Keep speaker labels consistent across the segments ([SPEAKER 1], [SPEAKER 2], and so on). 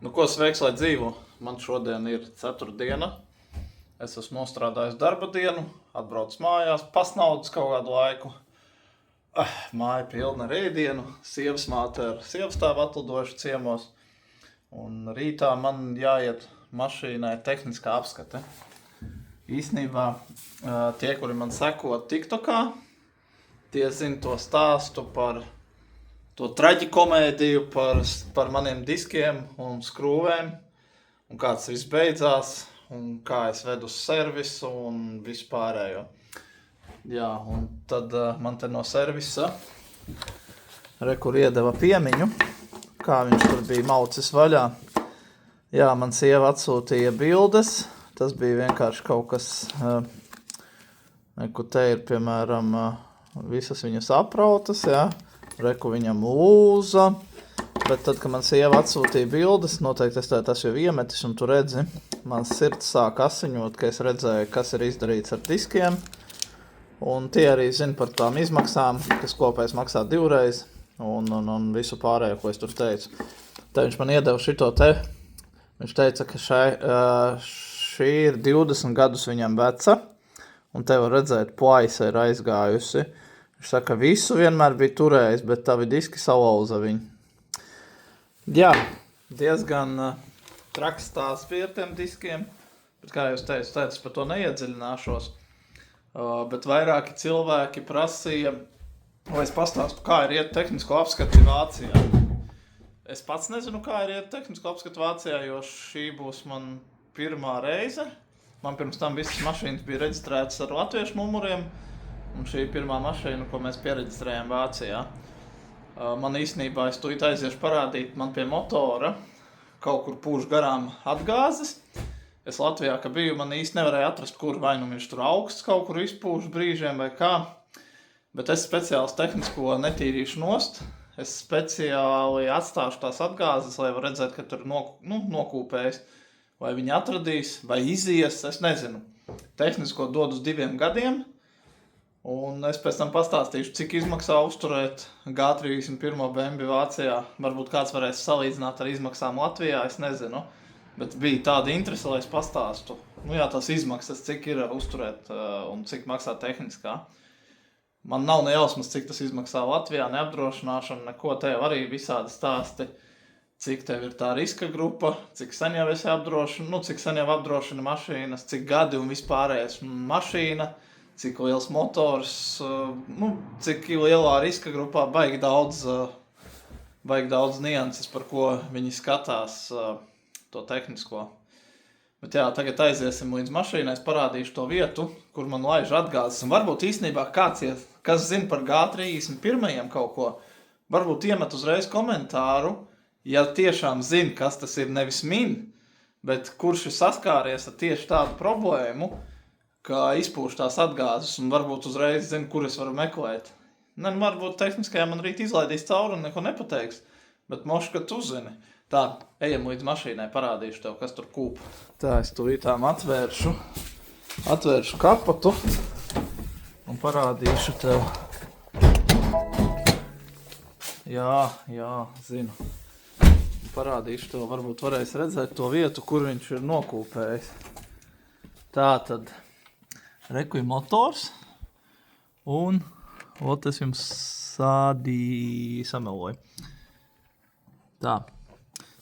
[SPEAKER 1] Nu, ko sveiks, lai dzīvo? Man šodien ir ceturtdiena. Es esmu nostrādājis darba dienu, atbraucis mājās, pasnaudis kaut kādu laiku. Māja pilna ar ēdienu, sievas māte ar sievastāvu atlidojuši ciemos. Un rītā man jāiet mašīnai tehniskā apskate. Īsnībā tie, kuri man seko TikTokā, tie zina to stāstu par to traģikomēdiju, par maniem diskiem un skrūvēm, un kā tas viss beidzās, un kā es vedu uz servisu un vispārējo. Jā, un tad man te no servisa kur iedeva piemiņu, kā viņš tur bija maucis vaļā. Jā, man sieva atsūtīja bildes, tas bija vienkārši kaut kas, kur te ir, piemēram, visas viņas aprautas, jā. Reku viņam lūza, bet tad, kad man sieva atsūtīja bildes, noteikti es tas jau iemetis, un tu redzi, man sirds sāk asiņot, ka es redzēju, kas ir izdarīts ar diskiem, un tie arī zina par tām izmaksām, kas kopējs maksā 2 reiz, un visu pārējo, ko es tur teicu. Tad viņš man iedeva šito te, viņš teica, ka šī ir 20 gadus viņam veca, un te var redzēt, plaisa ir aizgājusi. Viņš saka, visu vienmēr bija turējis, bet tavi diski salauza viņu. Jā, diezgan traks stāsts bija ar tiem diskiem, bet kā jūs teicu, es par to neiedziļināšos. Bet vairāki cilvēki prasīja, lai es pastāstu, kā ir iet tehnisko apskati Vācijā. Es pats nezinu, kā ir iet tehnisko apskati Vācijā, jo šī būs man pirmā reize. Man pirms tam visas mašīnas bija reģistrētas ar latviešu numuriem. Un šī ir pirmā mašīna, ko mēs piereģistrējam Vācijā. Man īstenībā, es tūlīt aiziešu parādīt, man pie motora kaut kur pūš garām atgāzes. Es Latvijā, ka biju, man īsti nevarēja atrast, kur vai nu viņš tur augsts kaut kur izpūš brīžiem vai kā. Bet es speciāli tehnisko netīrīšu nost. Es speciāli atstāšu tās atgāzes, lai var redzēt, ka tur nokūpējis. Vai viņi atradīs, vai izies, es nezinu. Tehnisko dod uz 2 gadiem. Un es pēc tam pastāstīšu, cik izmaksā uzturēt G31 BMW Vācijā. Varbūt kāds varēs salīdzināt ar izmaksām Latvijā, es nezinu. Bet bija tāda interese, lai es pastāstu. Nu jā, tās izmaksas, cik ir uzturēt un cik maksā tehniskā. Man nav ne jausmas, cik tas izmaksā Latvijā, neapdrošināšana, neko tev arī visādi stāsti. Cik tev ir tā riska grupa, cik sen jau esi cik sen jau apdrošina mašīnas, cik gadi un vispārējais mašīna. Cik liels motors, cik lielā riska grupā, baigi daudz nianses, par ko viņi skatās to tehnisko. Bet jā, tagad aiziesim līdz mašīnai, es parādīšu to vietu, kur man laiž atgāzes. Un varbūt īstenībā kāds, kas zina par G31 kaut ko, varbūt iemet uzreiz komentāru, ja tiešām zina, kas tas ir, nevis min, bet kurš ir saskāries ar tieši tādu problēmu, ka izpūš tās atgāzes un varbūt uzreiz zinu, kur es varu meklēt. Varbūt tehniskajā man rīt izlaidīs cauri un neko nepateiks, bet moši, ka tu zini. Tā, ejam līdz mašīnai, parādīšu tev, kas tur kūp. Tā, es tūlītām atvēršu kapotu un parādīšu tev. Jā, zinu. Parādīšu tev, varbūt varēs redzēt to vietu, kur viņš ir nokūpējis. Tā tad. Reku ir motors, un es jums sameloju. Tā,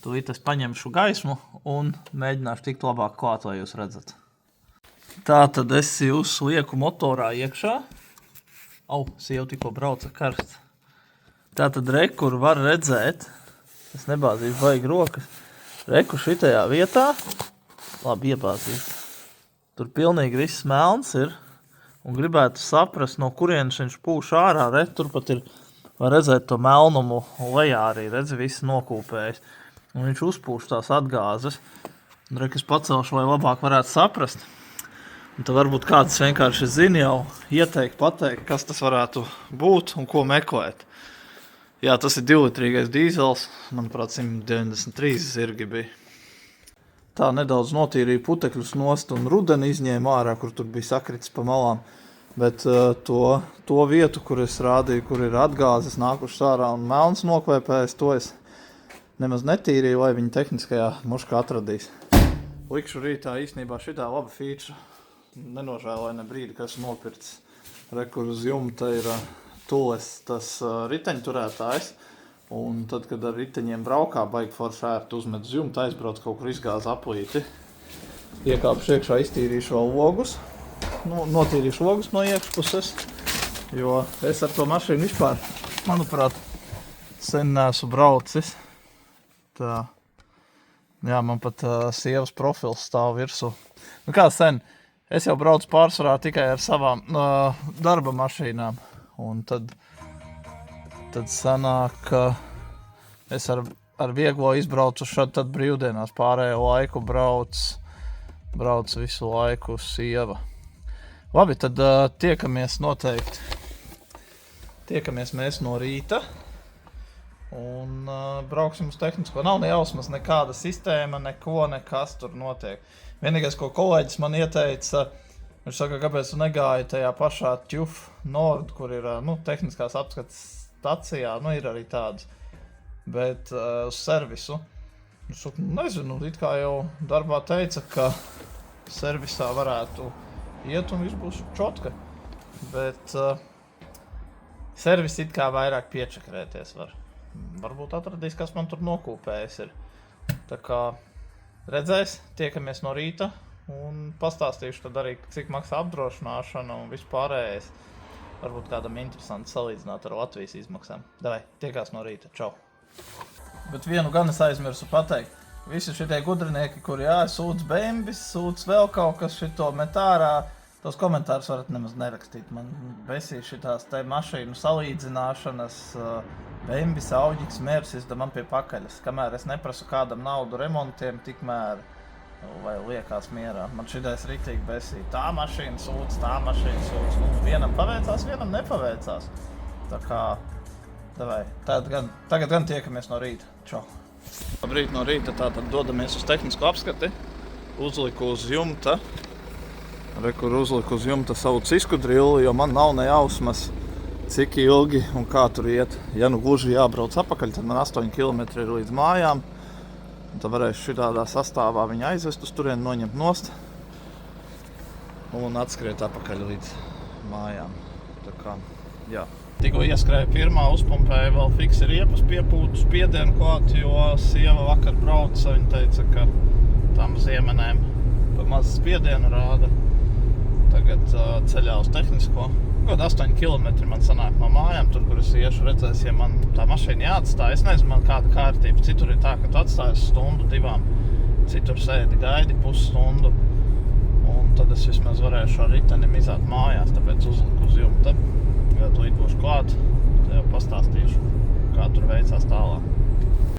[SPEAKER 1] tūlīt es paņemšu gaismu un mēģināšu tikt labāk klāt, lai jūs redzat. Tā tad es jūs lieku motorā iekšā. Sieva tikko brauca karsts. Tā tad rekur var redzēt, es nebāzīšu baigi rokas, reku šitajā vietā, labi iebāzīšu. Tur pilnīgi viss melns ir, un gribētu saprast, no kurienes viņš pūš ārā. Tur pat ir, var redzēt to melnumu lejā arī, redzi, viss nokūpējis. Un viņš uzpūš tās atgāzes. Un es pacelšu, lai labāk varētu saprast. Un tad varbūt kāds vienkārši zina jau pateikt, kas tas varētu būt un ko meklēt. Jā, tas ir 2-litrīgais dīzels, manuprāt, 193 zirgi bija. Tā nedaudz notīrīja putekļus nost un rudeni izņēma ārā, kur tur bija sakritis pa malām. Bet to vietu, kur es rādīju, kur ir atgāzes nākušas ārā un melns nokvēpējis, to es nemaz netīrīju, lai viņi tehniskajā muškā atradīs. Likšu rītā īstenībā šitā laba feature. Nenožēloju ne brīdi, kas nopircis. Rekur uz jumta ir tules tas riteņturētājs. Un tad, kad ar riteņiem braukā, baigi forši ērti uzmet uz jumta, aizbrauc kaut kur izgāz aplīti. Iekāpšu iekšā, iztīrīšu vēl logus. Notīrīšu logus no iekšpuses. Jo es ar to mašīnu vispār, manuprāt, sen neesmu braucis. Tā. Jā, man pat sievas profils stāv virsū. Nu kā sen? Es jau braucu pārsvarā tikai ar savām darba mašīnām. Un tad sanāk, ka es ar vieglo izbraucu šad tad brīvdienās. Pārējo laiku brauc visu laiku sieva. Labi, tad tiekamies noteikti. Tiekamies mēs no rīta. Un brauksim uz tehnisko. Nav ne jausmas, nekāda sistēma, nekas tur notiek. Vienīgais, ko kolēģis man ieteica, viņš saka, kāpēc tu negāji tajā pašā TÜV Nord, kur ir tehniskās apskates stacijā, ir arī tāds, bet uz servisu. Es saku, nezinu, it kā jau darbā teica, ka servisā varētu iet un viss būs čotka, bet servis it kā vairāk piečakrēties var. Varbūt atradīs, kas man tur nokūpējis ir. Tā kā redzēs, tiekamies no rīta un pastāstīšu tad arī, cik maksā apdrošināšana un vispārējais. Varbūt kādam interesanti salīdzināt ar Latvijas izmaksām. Davai, tiekās no rīta. Čau! Bet vienu gan es aizmirsu pateikt. Visi šitie gudrinieki, kuri sūdz bembis, sūdz vēl kaut kas šito met ārā, tos komentārus varat nemaz nerakstīt. Man besī šitās te mašīnu salīdzināšanas, bembis, auģiks, mērs, man pie pakaļas. Kamēr es neprasu kādam naudu remontiem, tikmēr vai liekās mierā. Man šitais riktīgi besī. Tā mašīna sūdz. Vienam paveicās, vienam nepaveicās. Tā kā, davai, tagad gan tiekamies no rīta. Čau! Labrīt no rīta, tātad dodamies uz tehnisko apskati. Uzliku uz jumta. Rekur uzliku uz jumta savu cisku drilli, jo man nav ne jausmas, cik ilgi un kā tur iet. Ja nu gluži jābrauc apakaļ, tad man 8 km ir līdz mājām. Un tad varēšu šitādā sastāvā viņu aizvest uz turieni, noņemt nost un atskriet apakaļ līdz mājām. Tā kā, jā. Tikko ieskrēju pirmā, uzpumpēju vēl fiksi riepas, piepūtu spiedienu klāt, jo sieva vakar brauca, viņa teica, ka tam ziemenēm pa maz spiedienu rāda. Tagad ceļā uz tehnisko. Kaut 8 km man sanāk no mājām, tur, kur es iešu, redzēs, ja man tā mašīna jāatstāj. Es nezinu, man kāda kārtība. Citur ir tā, ka tu atstājas stundu, divām. Citur sēdi, gaidi pusstundu. Un tad es vismaz varēšu ar ritenim izāt mājās, tāpēc uzliku uz jumta. Ja tu būšu klāt, tad jau pastāstīšu, kā tur veicās tālāk.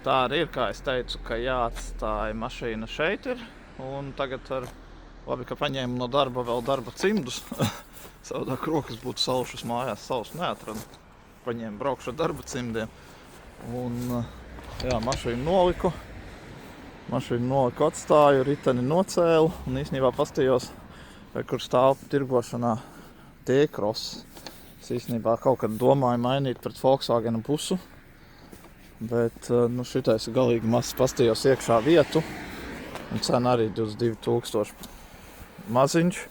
[SPEAKER 1] Tā arī ir, kā es teicu, ka jāatstāja mašīna šeit ir. Un tagad labi, ka paņēmu no darba vēl darba cimdus. Savādāk rokas būtu salšas mājās, savus neatradu. Paņēmu braukšu ar darba cimdiem. Un jā, mašīnu noliku. Atstāju, riteni nocēlu. Un īstenībā pastījos, kur stāv tirgošanā T-Cross. Es īstenībā kaut kad domāju mainīt pret Volkswagenu busu. Bet šitais ir galīgi mazs, pastījos iekšā vietu. Un cena arī 22 000 maziņš.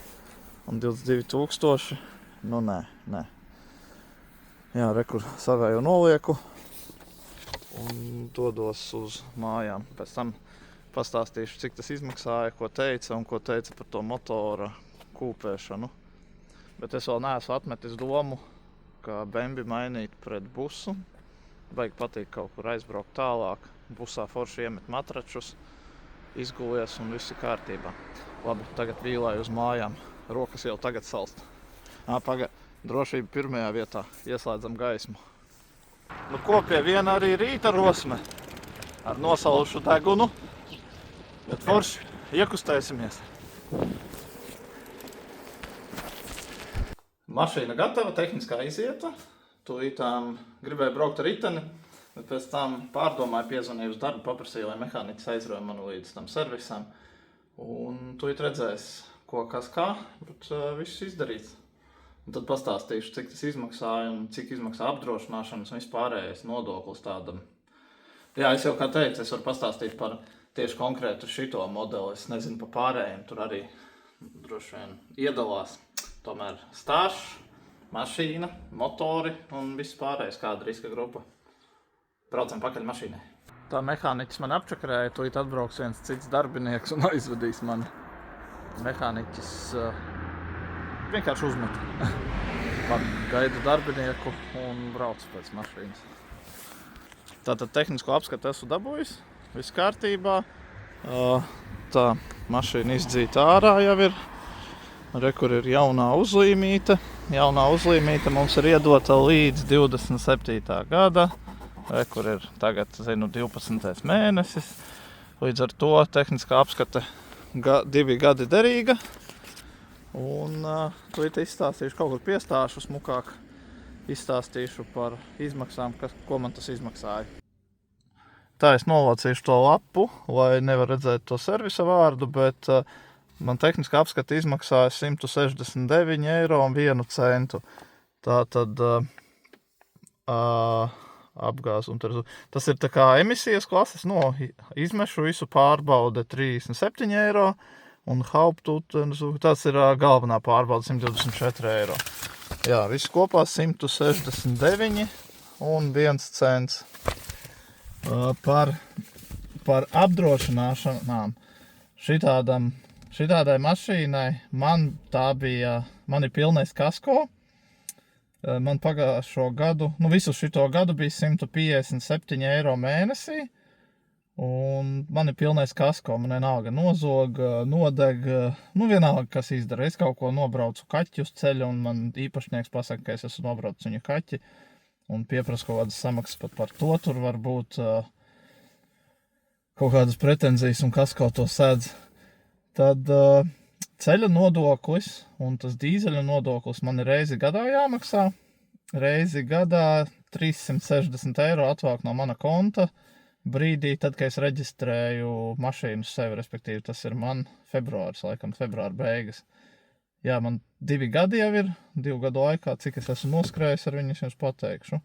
[SPEAKER 1] Un 22 000, nē. Jā, rekur savēju nolieku un dodos uz mājām. Pēc tam pastāstīšu, cik tas izmaksāja, ko teica un ko teica par to motora kūpēšanu. Bet es vēl neesmu atmetis domu, ka bembi mainīt pret busu. Baigi patīk kaut kur aizbraukt tālāk. Busā forši iemet matračus, izgulies un viss ir kārtībā. Labi, tagad vīlāju uz mājām. Rokas jau tagad salst. Drošība pirmajā vietā. Ieslēdzam gaismu. Nu ko, pie viena arī rīta rosme. Ar nosalušu degunu. Bet forši iekustēsimies. Mašīna gatava, tehniskā izieta. Tūlītām gribēju braukt ar riteni, bet pēc tam pārdomāju, piezvanīju uz darbu, paprasīju, lai mehāniķis aizroja manu līdz tam servisam. Un tūlīt redzēs, ko kas kā, bet viss izdarīts. Un tad pastāstīšu, cik tas izmaksāja un cik izmaksā apdrošināšanas un vispārējais nodoklis tādam. Jā, es jau kā teicu, es varu pastāstīt par tieši konkrētu šito modeli. Es nezinu par pārējiem, tur arī droši vien iedalās. Tomēr stāžs, mašīna, motori un viss pārējais, kāda riska grupa. Braucam pakaļ mašīnai. Tā mehāniķis man apčakarēja, tūlīt atbrauks viens cits darbinieks un aizvedīs mani. Mehāniķis vienkārši uzmet. Man gaidu darbinieku un braucu pēc mašīnas. Tātad tehnisko apskatu esmu dabūjis, viss kārtībā. Tā mašīna izdzīta ārā jau ir. Re, kur ir jaunā uzlīmīte. Jaunā uzlīmīte mums ir iedota līdz 27. gada. Re, kur ir tagad, 12. mēnesis. Līdz ar to tehniskā apskate 2 gadi derīga. Un tūlīt izstāstīšu, kaut kur piestāšu smukāk, izstāstīšu par izmaksām, ko man tas izmaksāja. Tā es novācīšu to lapu, lai nevar redzēt to servisa vārdu, bet man tehniskā apskata izmaksāja 169,01 €. Tātad apgāzu. Tas ir tā kā emisijas klases, izmešu visu pārbaude 37 €. Un tas ir galvenā pārbauda 124 €. Jā, viss kopā 169,01 cents. Par apdrošināšanām šitādai mašīnai man ir pilnais kasko. Man pagājušo gadu, visu šito gadu bija 157 € mēnesī. Un man ir pilnais kasko, man vienalga nozog, nodeg, vienalga, kas izdara. Es kaut ko nobraucu kaķi uz ceļa, un man īpašnieks pasaka, ka es esmu nobraucis viņa kaķi, un pieprasa kaut kādas samaksas pat par to. Tur var būt kaut kādas pretenzijas, un kas kaut to sēdz. Tad ceļa nodoklis un tas dīzeļa nodoklis man ir reizi gadā jāmaksā. Reizi gadā 360 € atvelk no mana konta. Brīdī, tad, kad es reģistrēju mašīnu sevi, respektīvi, tas ir man februāris, laikam, februāra beigas. Jā, man 2 gadi jau ir, 2 gadu laikā, cik es esmu noskrējis ar viņu, es jums pateikšu.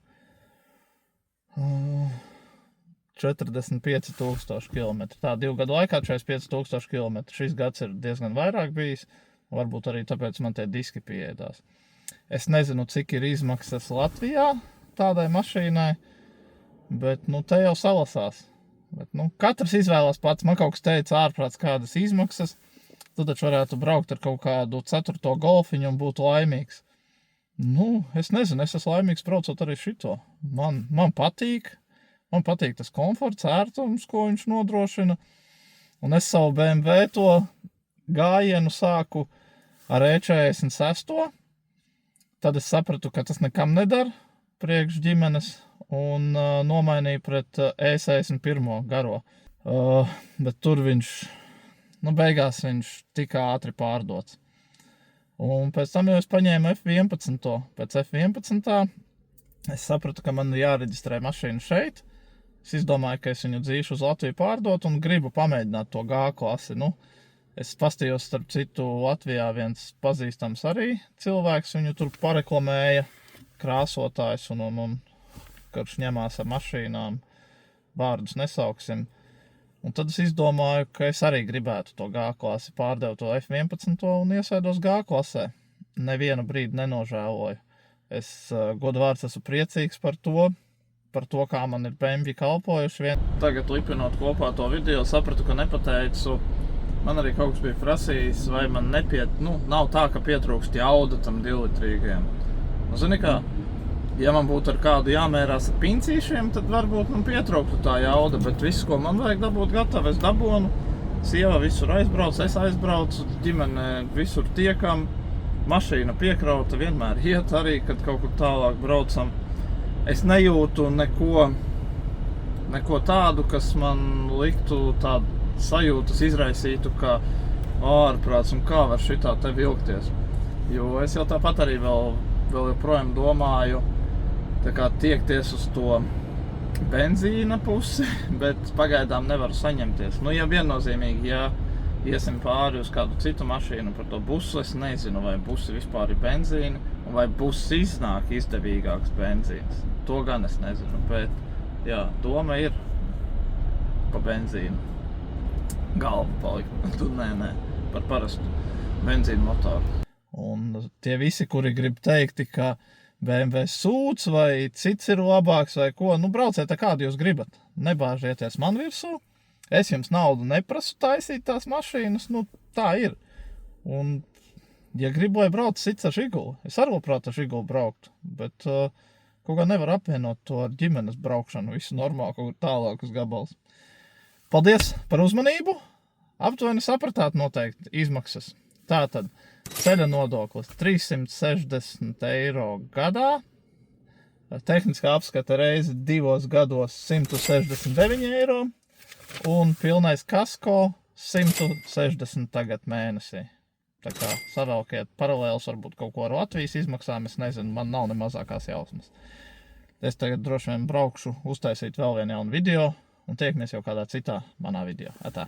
[SPEAKER 1] 45,000 km. Tā, 2 gadu laikā 45,000 km. Šis gads ir diezgan vairāk bijis, varbūt arī tāpēc man tie diski pieēdās. Es nezinu, cik ir izmaksas Latvijā tādai mašīnai, bet, te jau salasās. Bet, katrs izvēlās pats. Man kaut kas teica ārprāts kādas izmaksas. Tu taču varētu braukt ar kaut kādu 4. golfiņu un būt laimīgs. Es nezinu, es esmu laimīgs braucot arī šito. Man patīk. Man patīk tas komforts, ērtums, ko viņš nodrošina. Un es savu BMW to gājienu sāku ar E46. Tad es sapratu, ka tas nekam nedara priekš ģimenes. Un nomainīju pret E61 garo. Bet tur viņš, beigās viņš tik ātri pārdots. Un pēc tam jau es paņēmu F11. Pēc F11 es sapratu, ka man jāreģistrē mašīna šeit. Es izdomāju, ka es viņu dzīšu uz Latviju pārdot un gribu pamēģināt to G klasi. Es pastījos, starp citu, Latvijā viens pazīstams arī cilvēks. Viņu tur pareklamēja, krāsotājs un kurš ņemās ar mašīnām, vārdus nesauksim. Un tad es izdomāju, ka es arī gribētu to G klasi, pārdevu to F11 un iesēdos G klasē. Nevienu brīdi nenožēloju. Es godvārds esmu priecīgs par to, kā man ir BMW kalpojuši. Tagad lipinot kopā to video, sapratu, ka nepateicu. Man arī kaut kas bija prasījis, vai man nav tā, ka pietrūkst jauda tam 2-litrīgajam. Zini kā? Ja man būtu ar kādu jāmērās ar pincīšiem, tad varbūt man pietrūktu tā jauda, bet viss, ko man vajag dabūt gatavu, es dabonu. Sieva visur aizbrauc, es aizbraucu, ģimene visur tiekam. Mašīna piekrauta vienmēr iet arī, kad kaut kur tālāk braucam. Es nejūtu neko tādu, kas man liktu tādu sajūtas izraisītu, ka ārprāts un kā var šitā te vilkties. Jo es jau tāpat arī vēl joprojām domāju tā kā tiekties uz to benzīna pusi, bet pagaidām nevaru saņemties. Ja viennozīmīgi, ja iesim pāri uz kādu citu mašīnu par to busu, es nezinu, vai busi vispār ir benzīni, un vai buss iznāk izdevīgāks benzīns. To gan es nezinu, bet jā, doma ir pa benzīnu. Galva palika. Nē, par parastu benzīnu motoru. Un tie visi, kuri grib teikti, ka BMW sūds vai cits ir labāks vai ko, nu brauciet tā kādu jūs gribat. Nebāžieties man virsū. Es jums naudu neprasu taisīt tās mašīnas, nu tā ir. Un, ja gribu, lai brauc cits ar Žiguli, es arī labprāt ar Žiguli braukt, bet kaut kā nevar apvienot to ar ģimenes braukšanu, visu normāli, kaut kur tālākus gabals. Paldies par uzmanību! Aptuveni sapratāt noteikti izmaksas. Tātad ceļa nodoklis 360 eiro gadā, tehniskā apskata reizi 2 gados 169 eiro un pilnais kasko 160 tagad mēnesī. Tā kā savelkiet paralēlus varbūt kaut ko ar Latvijas izmaksām, es nezinu, man nav ne mazākās jausmas. Es tagad droši vien braukšu uztaisīt vēl vienu jaunu video un tiekamies jau kādā citā manā video. Atā!